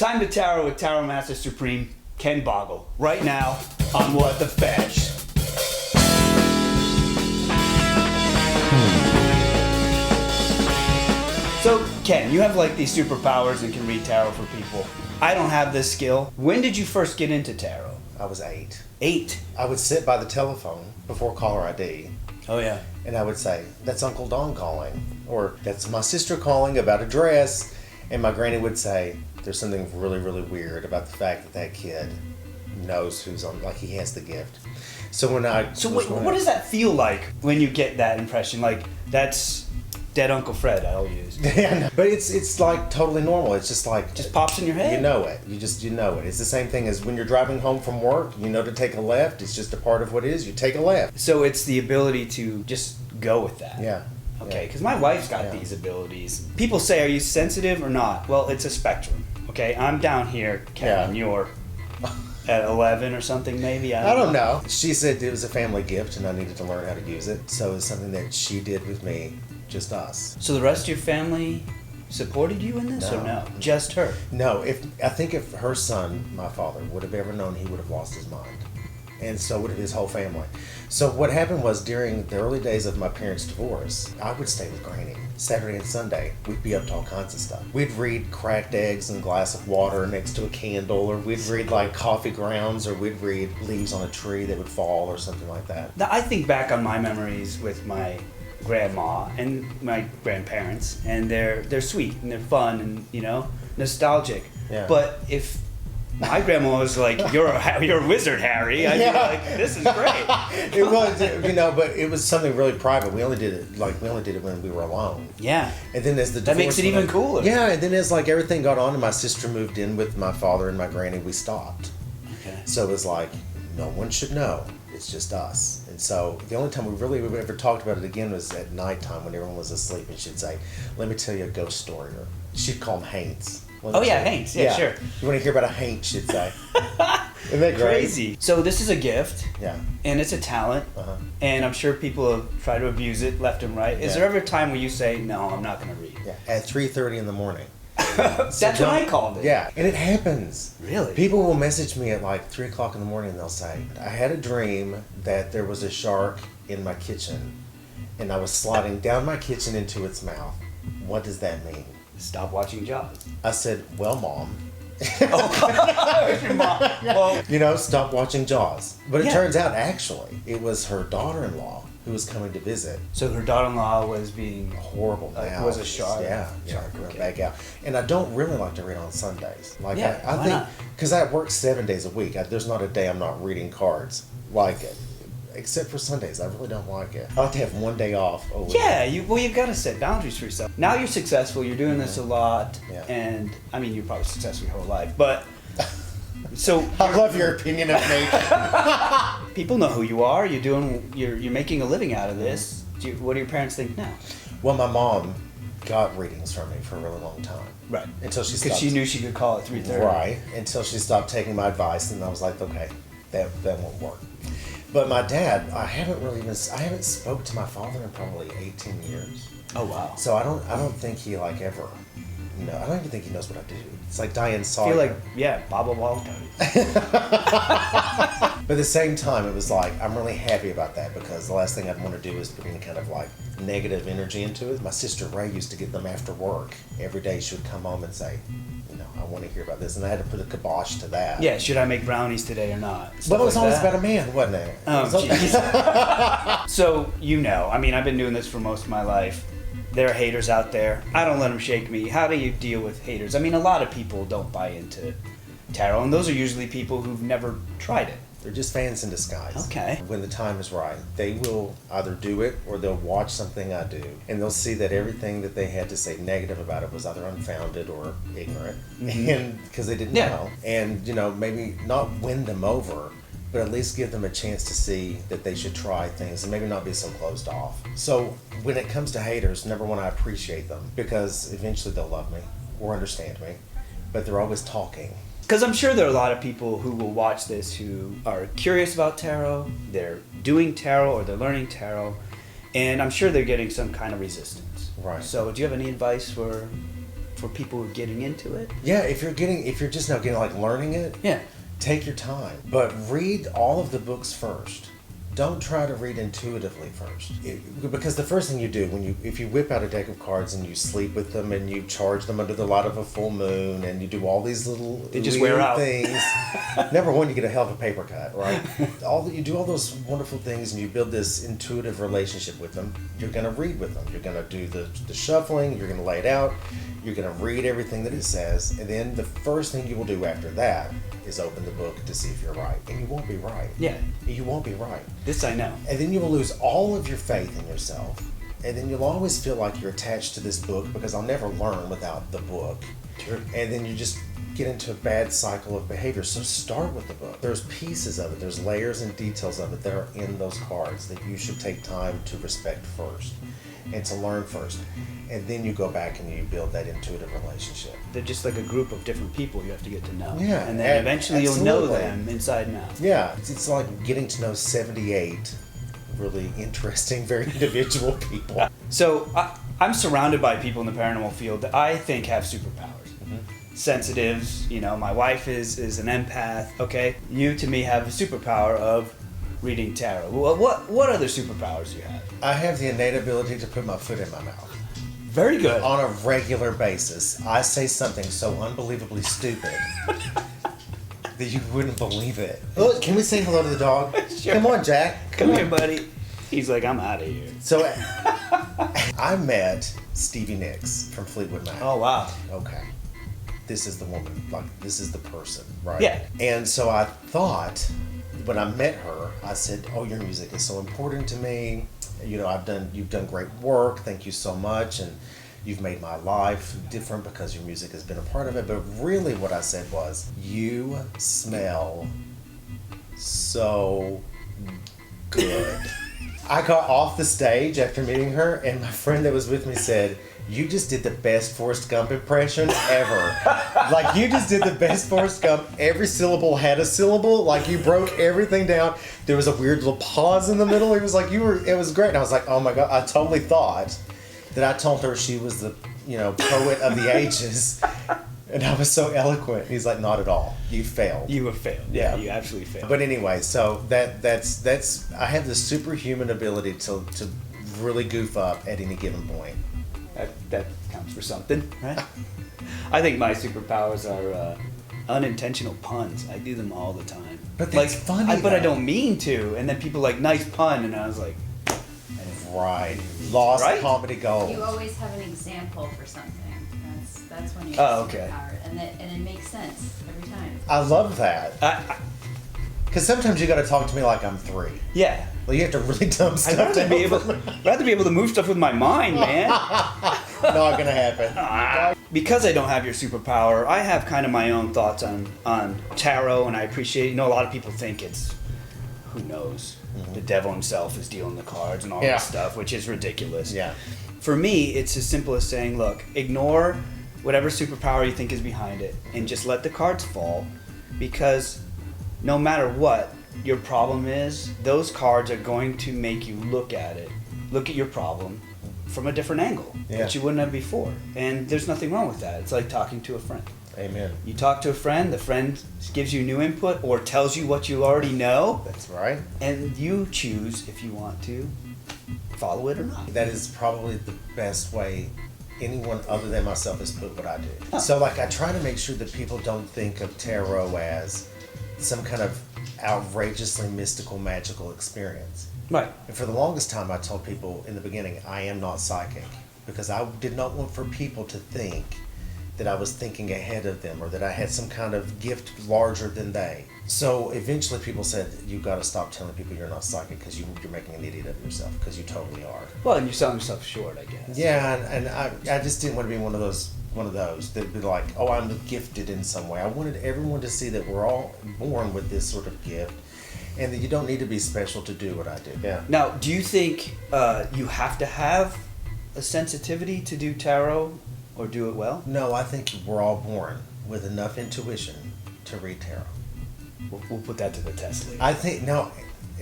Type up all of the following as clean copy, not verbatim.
Time to tarot with Tarot Master Supreme, Ken Boggle. Right now on What the Fetch. So, Ken, you have like these superpowers and can read tarot for people. I don't have this skill. When did you first get into tarot? I was 8. 8? I would sit by the telephone before caller ID, Oh, yeah. and I would say, "That's Uncle Don calling," or "That's my sister calling about a dress," and my granny would say, "There's something really, really weird about the fact that that kid knows who's on, like he has the gift." So when I So what does that feel like when you get that impression? Like, that's dead Uncle Fred I'll use. Yeah, no, but it's like totally normal. It's just like Just pops in your head? You know it. You know it. It's the same thing as when you're driving home from work. You know to take a left. It's just a part of what it is. You take a left. So it's the ability to just go with that. Yeah. Okay, because my wife's got these abilities. People say, are you sensitive or not? Well, it's a spectrum. Okay, I'm down here, Ken, and you're at 11 or something maybe? I don't know. She said it was a family gift and I needed to learn how to use it. So it's something that she did with me, just us. So the rest of your family supported you in this or no? Just her? No, I think if her son, my father, would have ever known, he would have lost his mind. And so would his whole family. So what happened was during the early days of my parents' divorce, I would stay with Granny. Saturday and Sunday, we'd be up to all kinds of stuff. We'd read cracked eggs and a glass of water next to a candle, or we'd read like coffee grounds, or we'd read leaves on a tree that would fall or something like that. Now, I think back on my memories with my grandma and my grandparents, and they're sweet and they're fun and, you know, nostalgic. Yeah. But if my grandma was like, you're a wizard, Harry, I'd be like, this is great. It was, you know, but it was something really private. We only did it when we were alone. Yeah. And then as the That makes it even cooler. Yeah, and then as like everything got on and my sister moved in with my father and my granny, we stopped. Okay. So it was like, no one should know. It's just us. And so the only time we ever talked about it again was at nighttime when everyone was asleep, and she'd say, "Let me tell you a ghost story." Or she'd call them haints. Oh yeah, haints. Yeah, sure. You want to hear about a haint, she'd say. Isn't that great? Crazy. So this is a gift. Yeah. And it's a talent. Uh-huh. And I'm sure people have tried to abuse it left and right. Is there ever a time where you say, no, I'm not going to read? Yeah. At 3:30 in the morning. That's what I called it. Yeah, and it happens. Really? People will message me at like 3 o'clock in the morning and they'll say, "I had a dream that there was a shark in my kitchen and I was sliding down my kitchen into its mouth. What does that mean?" Stop watching Jaws. I said, "Well, Mom." Your mom. Well, You know, stop watching Jaws. But it Yeah. turns out, actually, it was her daughter-in-law who was coming to visit. so her daughter-in-law was being Horrible. Like, was a shark. Yeah, Shark, yeah, okay. back out. And I don't really like to read on Sundays. Like Yeah, I why think not? because I work 7 days a week. There's not a day I'm not reading cards. Like it. Except for Sundays, I really don't like it. I like to have one day off a week. Yeah, you've got to set boundaries for yourself. Now you're successful, you're doing this a lot, Yeah. and I mean, you're probably successful your whole life, but so I love your opinion of me. people know who you are. You're making a living out of this. What do your parents think now? Well, my mom got readings from me for a really long time. Right. Until she Because stopped. she knew she could call at 3:30. Right. Until she stopped taking my advice, and I was like, okay, that won't work. But my dad, I haven't spoke to my father in probably 18 years. Oh wow. So I don't think he like ever. No, I don't even think he knows what I do. It's like Diane I Sawyer. feel like Bob Wall. But at the same time, it was like I'm really happy about that because the last thing I'd want to do is put any kind of like negative energy into it. My sister Ray used to get them after work. Every day she would come home and say, you know, I want to hear about this, and I had to put a kibosh to that. Yeah, should I make brownies today or not? But it was Stuff always like that. about a man, wasn't it? Oh, It was jeez. So, you know, I mean, I've been doing this for most of my life. There are haters out there. I don't let them shake me. How do you deal with haters? I mean, a lot of people don't buy into tarot, and those are usually people who've never tried it. They're just fans in disguise. Okay. When the time is right, they will either do it or they'll watch something I do, and they'll see that everything that they had to say negative about it was either unfounded or ignorant, and because they didn't know. And you know, maybe not win them over, but at least give them a chance to see that they should try things and maybe not be so closed off. So when it comes to haters, number one, I appreciate them because eventually they'll love me or understand me, but they're always talking. Because I'm sure there are a lot of people who will watch this who are curious about tarot, they're doing tarot or they're learning tarot, and I'm sure they're getting some kind of resistance. Right. So do you have any advice for for people who are getting into it? Yeah, if you're just now getting like learning it, Yeah. take your time, but read all of the books first. Don't try to read intuitively first, because the first thing you do if you whip out a deck of cards and you sleep with them and you charge them under the light of a full moon and you do all these little They just wear out things. Number one, you get a hell of a paper cut, right? You do all those wonderful things and you build this intuitive relationship with them. You're gonna read with them. You're gonna do the shuffling. You're gonna lay it out. You're gonna read everything that it says, and then the first thing you will do after that is open the book to see if you're right, and you won't be right. Yeah. You won't be right. This I know. And then you will lose all of your faith in yourself. And then you'll always feel like you're attached to this book because I'll never learn without the book. Sure. And then you just get into a bad cycle of behavior. So start with the book. There's pieces of it, there's layers and details of it that are in those cards that you should take time to respect first and to learn first. And then you go back and you build that intuitive relationship. They're just like a group of different people you have to get to know. Yeah, And then eventually you'll know absolutely. them inside and out. Yeah, it's like getting to know 78 really interesting, very individual people. So I'm surrounded by people in the paranormal field that I think have superpowers. Sensitives, my wife is an empath, okay? You, to me, have a superpower of reading tarot. What other superpowers do you have? I have the innate ability to put my foot in my mouth. Very good. On a regular basis. I say something so unbelievably stupid that you wouldn't believe it. Look, can we say hello to the dog? Sure. Come on, Jack. Come here, buddy. He's like, I'm out of here. So I met Stevie Nicks from Fleetwood Mac. Oh, wow. Okay. This is the woman. Like, this is the person, right? Yeah. And so I thought, when I met her, I said, "Oh, your music is so important to me. You've done great work. Thank you so much, and you've made my life different because your music has been a part of it." But really, what I said was, "You smell so good." I got off the stage after meeting her, and my friend that was with me said, "You just did the best Forrest Gump impression ever." Like, you just did the best Forrest Gump. Every syllable had a syllable. Like, you broke everything down. There was a weird little pause in the middle. It was like, it was great. And I was like, oh my God. I totally thought that I told her she was the, poet of the ages. And I was so eloquent. He's like, not at all. You failed. You have failed. Yeah, you absolutely failed. But anyway, so that's I have this superhuman ability to really goof up at any given point. That counts for something, right? I think my superpowers are unintentional puns. I do them all the time. But that's funny, But I though. don't mean to. And then people like, nice pun, and I was like, Right. Lost Right? comedy gold. You always have an example for something. That's when you Oh, have okay. superpower, and it makes sense every time. I love that. Because sometimes you got to talk to me like I'm 3. yeah. Well, you have to really dumb I'd stuff rather be down able, for me. rather be able to move stuff with my mind, man. Not gonna happen. Because I don't have your superpower, I have kind of my own thoughts on tarot, and I appreciate. A lot of people think it's, who knows, the devil himself is dealing the cards and all Yeah. this stuff, which is ridiculous. Yeah. For me, it's as simple as saying, look, ignore whatever superpower you think is behind it, and just let the cards fall, because no matter what your problem is, those cards are going to make you look at your problem from a different angle that you wouldn't have before. And there's nothing wrong with that. It's like talking to a friend. Amen. You talk to a friend, the friend gives you new input or tells you what you already know, That's right. and you choose if you want to follow it or not. That is probably the best way anyone other than myself has put what I do. So, like, I try to make sure that people don't think of tarot as some kind of outrageously mystical, magical experience. Right. And for the longest time, I told people in the beginning, I am not psychic, because I did not want for people to think that I was thinking ahead of them or that I had some kind of gift larger than they. So eventually people said, you've got to stop telling people you're not psychic because you're making an idiot of yourself, because you totally are. Well, and you're selling yourself short, I guess. Yeah, and I just didn't want to be one of those that'd be like, oh, I'm gifted in some way. I wanted everyone to see that we're all born with this sort of gift, and that you don't need to be special to do what I do. Yeah. Now, do you think you have to have a sensitivity to do tarot or do it well? No, I think we're all born with enough intuition to read tarot. We'll put that to the test later. I think, no,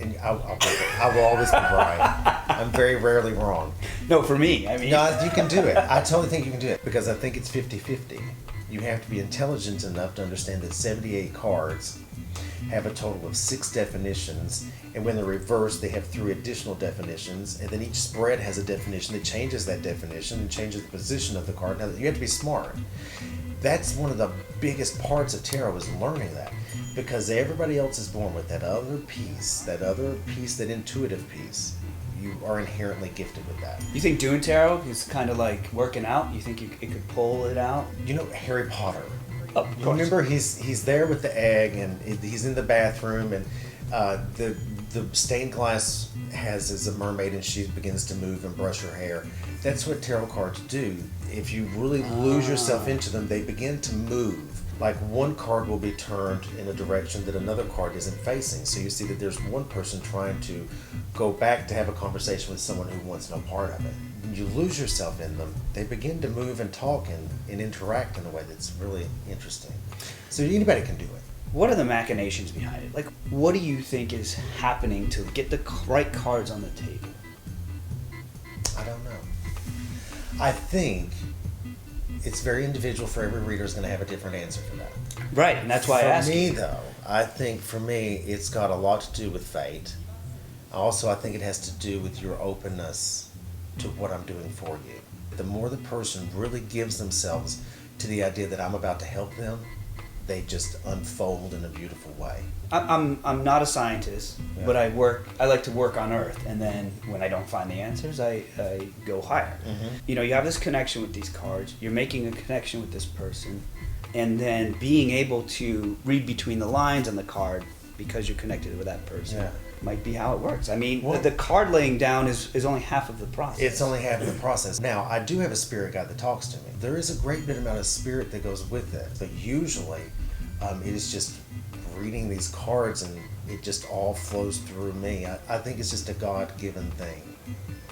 And I will always be right. I'm very rarely wrong. No, for me, I mean. No, you can do it. I totally think you can do it because I think it's 50-50. You have to be intelligent enough to understand that 78 cards have a total of 6 definitions, and when they're reversed, they have 3 additional definitions, and then each spread has a definition that changes that definition and changes the position of the card. Now, you have to be smart. That's one of the biggest parts of tarot is learning that, because everybody else is born with that other piece, that intuitive piece. You are inherently gifted with that. You think doing tarot is kind of like working out? You think it could pull it out? You know Harry Potter. Oh, You remember he's there with the egg, and he's in the bathroom, and the stained glass is a mermaid, and she begins to move and brush her hair. That's what tarot cards do. If you really lose yourself into them, they begin to move. Like one card will be turned in a direction that another card isn't facing. So you see that there's one person trying to go back to have a conversation with someone who wants no part of it. When you lose yourself in them, they begin to move and talk and interact in a way that's really interesting. So anybody can do it. What are the machinations behind it? Like, what do you think is happening to get the right cards on the table? I don't know. I think it's very individual. For every reader is going to have a different answer for that. Right, and that's why I asked. For me, though, I think for me, it's got a lot to do with fate. Also, I think it has to do with your openness to what I'm doing for you. The more the person really gives themselves to the idea that I'm about to help them, they just unfold in a beautiful way. I'm not a scientist, Yeah. but I like to work on Earth, and then when I don't find the answers, I go higher. Mm-hmm. You know, you have this connection with these cards, you're making a connection with this person, and then being able to read between the lines on the card because you're connected with that person. Yeah. Might be how it works. I mean, Well, the card laying down is only half of the process. It's only half of the process. Now, I do have a spirit guide that talks to me. There is a great bit amount of spirit that goes with it, but usually it is just reading these cards and it just all flows through me. I think it's just a God-given thing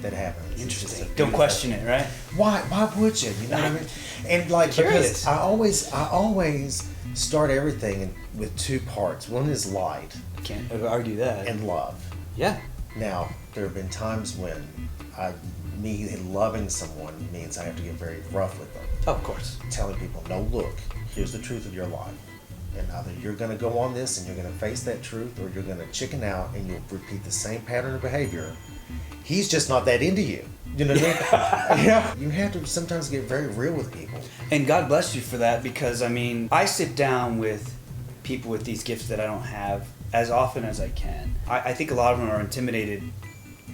that happens. It's just a Interesting. Don't beautiful- question it, right? Why would you? You know what I mean? And like, Curious. because I always start everything with 2 parts. One is light Can't argue that. and love. Yeah. Now, there have been times when me loving someone means I have to get very rough with them. Oh, of course. Telling people, no, look, here's the truth of your life. And either you're going to go on this and you're going to face that truth, or you're going to chicken out and you'll repeat the same pattern of behavior. He's just not that into you. You know what I mean? Yeah. You have to sometimes get very real with people. And God bless you for that, because I mean, I sit down with people with these gifts that I don't have as often as I can. I think a lot of them are intimidated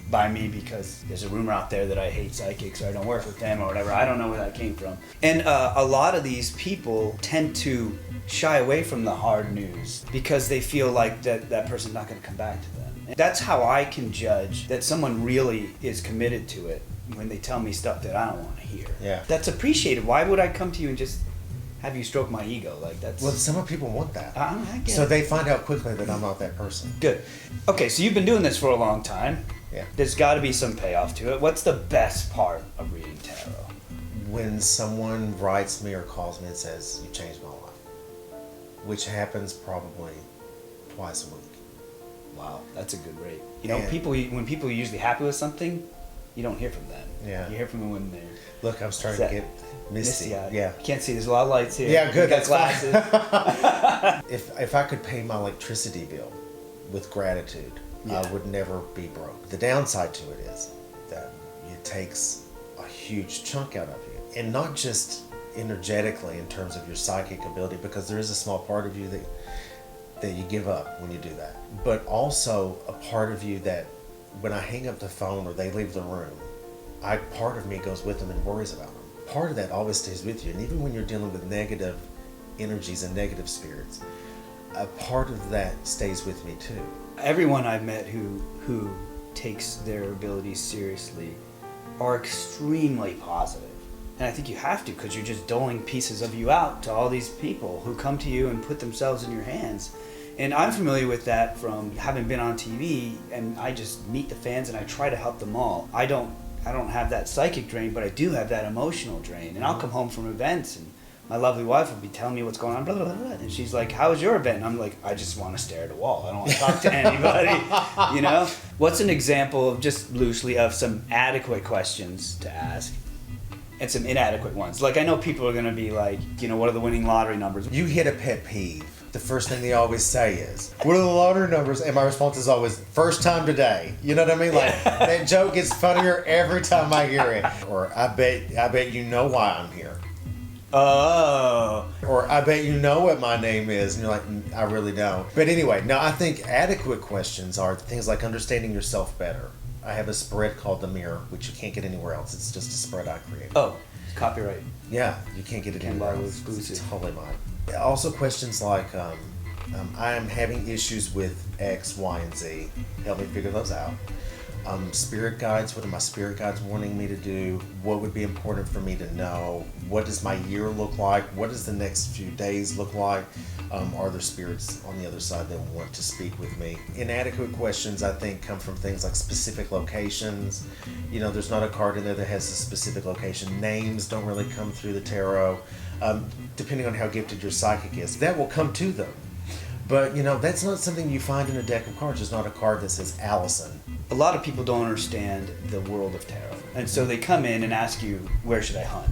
by me because there's a rumor out there that I hate psychics or I don't work with them or whatever. I don't know where that came from. And a lot of these people tend to shy away from the hard news because they feel like that person's not going to come back to them. And that's how I can judge that someone really is committed to it when they tell me stuff that I don't want to hear. Yeah. That's appreciated. Why would I come to you and just have you stroke my ego? Like, that's... Well, some people want that. I get So it. they find out quickly that I'm not that person. Good. Okay, so you've been doing this for a long time. Yeah. There's got to be some payoff to it. What's the best part of reading tarot? When someone writes me or calls me and says, you changed my life, which happens probably twice a week. Wow, that's a good rate. You know, And- when people are usually happy with something, you don't hear from them. Yeah. You hear from them when they're Look, I'm starting to get misty. eyed. Yeah. You can't see. There's a lot of lights here. Yeah, good. You got That's fine. glasses. If I could pay my electricity bill with gratitude, Yeah. I would never be broke. The downside to it is that it takes a huge chunk out of you. And not just energetically in terms of your psychic ability, because there is a small part of you that you give up when you do that. But also a part of you that when I hang up the phone or they leave the room, part of me goes with them and worries about them. Part of that always stays with you. And even when you're dealing with negative energies and negative spirits, a part of that stays with me too. Everyone I've met who takes their abilities seriously are extremely positive. And I think you have to, because you're just doling pieces of you out to all these people who come to you and put themselves in your hands. And I'm familiar with that from having been on TV, and I just meet the fans and I try to help them all. I don't have that psychic drain, but I do have that emotional drain. And I'll come home from events and my lovely wife will be telling me what's going on, blah, blah, blah, blah. And she's like, how was your event? And I'm like, I just want to stare at a wall. I don't want to talk to anybody, you know? What's an example of, just loosely, of some adequate questions to ask and some inadequate ones? Like, I know people are going to be like, you know, what are the winning lottery numbers? You hit a pet peeve. The first thing they always say is, what are the lottery numbers? And my response is always, first time today. You know what I mean? Like, that joke gets funnier every time I hear it. Or, I bet you know why I'm here. Oh. Or, I bet you know what my name is. And you're like, I really don't. But anyway, no, I think adequate questions are things like understanding yourself better. I have a spread called The Mirror, which you can't get anywhere else. It's just a spread I created. Oh, copyright. Yeah, you can't get it Ken anywhere Boggle else. exclusive. It's totally mine. Also questions like, I am having issues with X, Y, and Z. Help me figure those out. Spirit guides, what are my spirit guides wanting me to do? What would be important for me to know? What does my year look like? What does the next few days look like? Are there spirits on the other side that want to speak with me? Inadequate questions, I think, come from things like specific locations. You know, there's not a card in there that has a specific location. Names don't really come through the tarot. Depending on how gifted your psychic is, that will come to them. But, you know, that's not something you find in a deck of cards. There's not a card that says Allison. A lot of people don't understand the world of tarot. And so they come in and ask you, where should I hunt?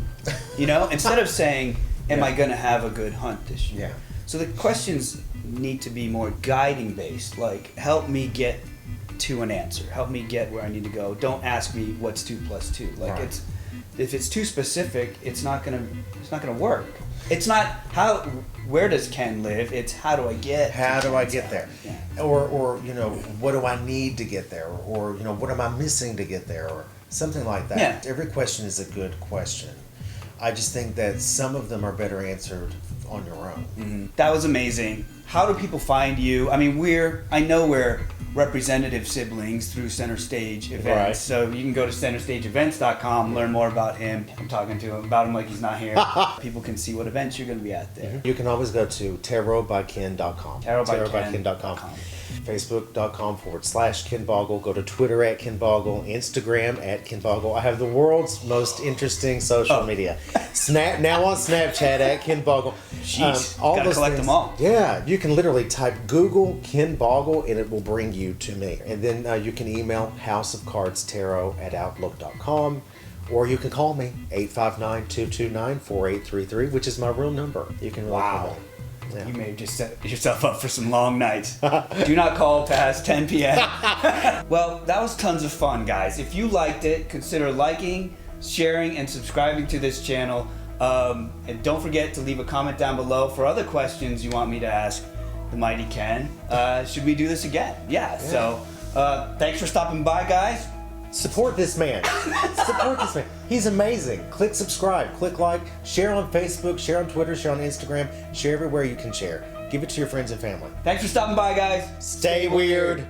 You know, instead of saying, am I going to have a good hunt this year? Yeah. So the questions need to be more guiding based, like help me get to an answer. Help me get where I need to go. Don't ask me what's 2 plus 2. Like Right. if it's too specific, it's not gonna work. It's not where does Ken live? It's how do I get? How to do I Ken's get house? there? Yeah. Or you know, what do I need to get there? Or you know, what am I missing to get there? Or something like that. Yeah. Every question is a good question. I just think that some of them are better answered on your own. Mm-hmm. That was amazing. How do people find you? I mean, I know we're representative siblings through Center Stage Events. Right. So you can go to centerstageevents.com, learn more about him. I'm talking to him about him like he's not here. People can see what events you're going to be at there. You can always go to tarotbyken.com. Tarotbyken.com. Facebook.com/Ken Boggle. Go to Twitter @Ken Boggle. Instagram @Ken Boggle. I have the world's most interesting social media. Now on Snapchat @Ken Boggle. Jeez, all gotta those collect things, them all. Yeah, you can literally type Google Ken Boggle and it will bring you to me. And then you can email houseofcardstarot@outlook.com. Or you can call me, 859-229-4833, which is my real number. You can really call me. Yeah. You may have just set yourself up for some long nights. Do not call past 10 p.m. Well, that was tons of fun, guys. If you liked it, consider liking, sharing, and subscribing to this channel. And don't forget to leave a comment down below for other questions you want me to ask the mighty Ken. Should we do this again? Yeah. So thanks for stopping by, guys. Support this man. Support this man. He's amazing. Click subscribe, click like, share on Facebook, share on Twitter, share on Instagram, share everywhere you can share. Give it to your friends and family. Thanks for stopping by, guys. Stay weird.